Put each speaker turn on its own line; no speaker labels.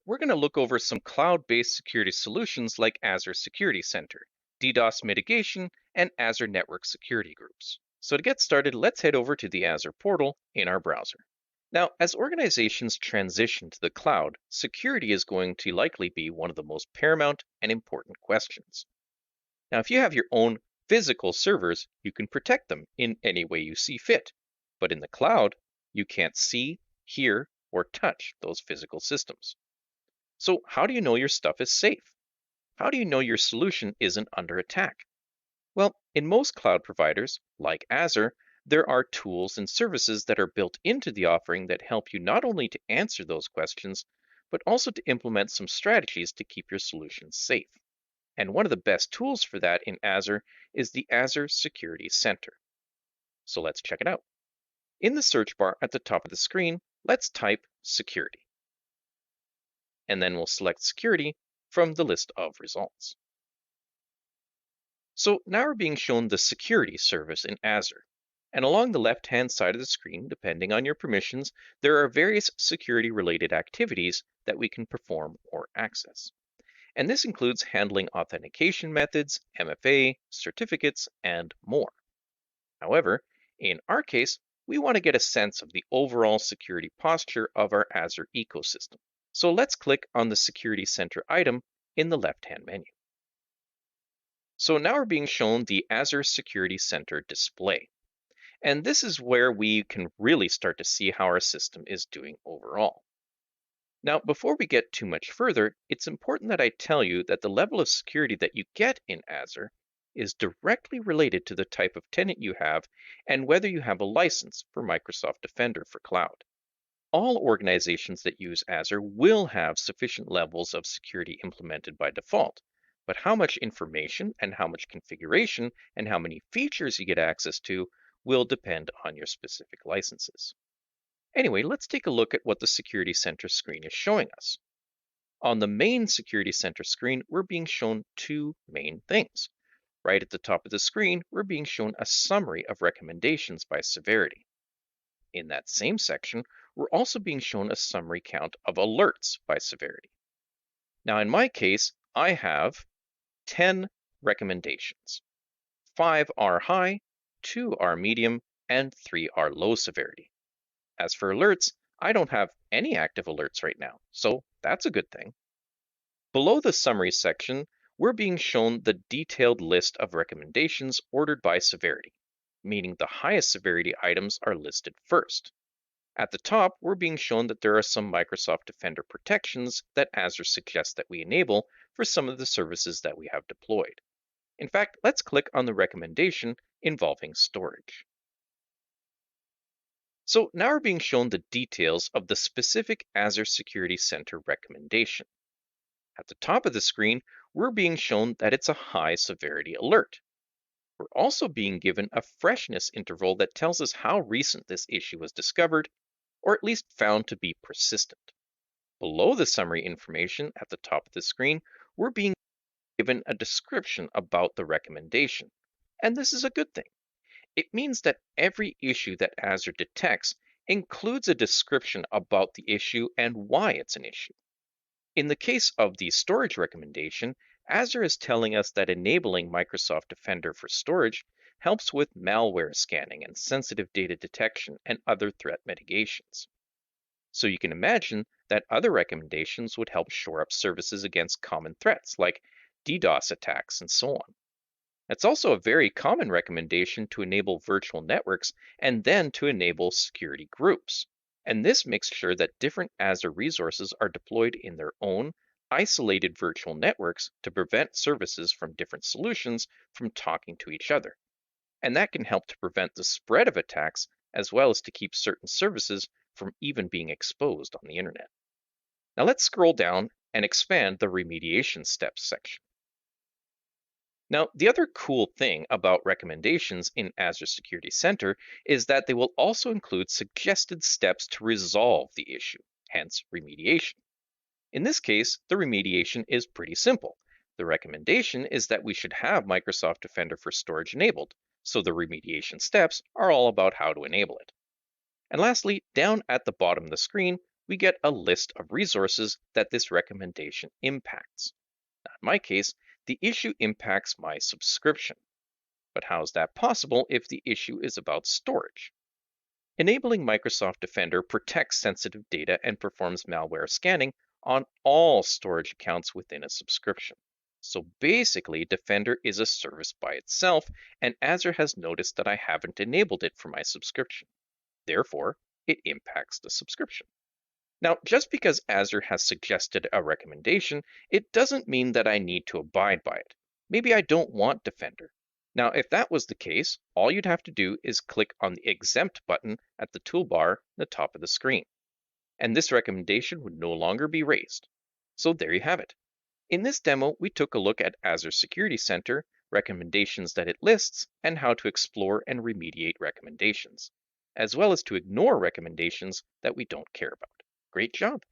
We're going to look over some cloud-based security solutions like Azure Security Center, DDoS mitigation, and Azure Network Security Groups. So to get started, let's head over to the Azure portal in our browser. Now, as organizations transition to the cloud, security is going to likely be one of the most paramount and important questions. Now, if you have your own physical servers, you can protect them in any way you see fit. But in the cloud, you can't see, hear, or touch those physical systems. So how do you know your stuff is safe? How do you know your solution isn't under attack? Well, in most cloud providers, like Azure, there are tools and services that are built into the offering that help you not only to answer those questions, but also to implement some strategies to keep your solution safe. And one of the best tools for that in Azure is the Azure Security Center. So let's check it out. In the search bar at the top of the screen, let's type security. And then we'll select security from the list of results. So now we're being shown the security service in Azure. And along the left-hand side of the screen, depending on your permissions, there are various security-related activities that we can perform or access. And this includes handling authentication methods, MFA, certificates, and more. However, in our case, we want to get a sense of the overall security posture of our Azure ecosystem. So let's click on the Security Center item in the left-hand menu. So now we're being shown the Azure Security Center display. And this is where we can really start to see how our system is doing overall. Now, before we get too much further, it's important that I tell you that the level of security that you get in Azure is directly related to the type of tenant you have and whether you have a license for Microsoft Defender for Cloud. All organizations that use Azure will have sufficient levels of security implemented by default, but how much information and how much configuration and how many features you get access to will depend on your specific licenses. Anyway, let's take a look at what the Security Center screen is showing us. On the main Security Center screen, we're being shown two main things. Right at the top of the screen, we're being shown a summary of recommendations by severity. In that same section, we're also being shown a summary count of alerts by severity. Now, in my case, I have 10 recommendations. 5 are high, 2 are medium, and 3 are low severity. As for alerts, I don't have any active alerts right now, so that's a good thing. Below the summary section, we're being shown the detailed list of recommendations ordered by severity, meaning the highest severity items are listed first. At the top, we're being shown that there are some Microsoft Defender protections that Azure suggests that we enable for some of the services that we have deployed. In fact, let's click on the recommendation involving storage. So now we're being shown the details of the specific Azure Security Center recommendation. At the top of the screen, we're being shown that it's a high severity alert. We're also being given a freshness interval that tells us how recent this issue was discovered, or at least found to be persistent. Below the summary information at the top of the screen, we're being given a description about the recommendation. And this is a good thing. It means that every issue that Azure detects includes a description about the issue and why it's an issue. In the case of the storage recommendation, Azure is telling us that enabling Microsoft Defender for storage helps with malware scanning and sensitive data detection and other threat mitigations. So you can imagine that other recommendations would help shore up services against common threats like DDoS attacks and so on. It's also a very common recommendation to enable virtual networks and then to enable security groups. And this makes sure that different Azure resources are deployed in their own isolated virtual networks to prevent services from different solutions from talking to each other. And that can help to prevent the spread of attacks as well as to keep certain services from even being exposed on the internet. Now let's scroll down and expand the remediation steps section. Now, the other cool thing about recommendations in Azure Security Center is that they will also include suggested steps to resolve the issue, hence remediation. In this case, the remediation is pretty simple. The recommendation is that we should have Microsoft Defender for Storage enabled, so the remediation steps are all about how to enable it. And lastly, down at the bottom of the screen, we get a list of resources that this recommendation impacts. Now, in my case, the issue impacts my subscription. But how is that possible if the issue is about storage? Enabling Microsoft Defender protects sensitive data and performs malware scanning on all storage accounts within a subscription. So basically, Defender is a service by itself, and Azure has noticed that I haven't enabled it for my subscription. Therefore, it impacts the subscription. Now, just because Azure has suggested a recommendation, it doesn't mean that I need to abide by it. Maybe I don't want Defender. Now, if that was the case, all you'd have to do is click on the Exempt button at the toolbar at the top of the screen, and this recommendation would no longer be raised. So there you have it. In this demo, we took a look at Azure Security Center, recommendations that it lists, and how to explore and remediate recommendations, as well as to ignore recommendations that we don't care about. Great job!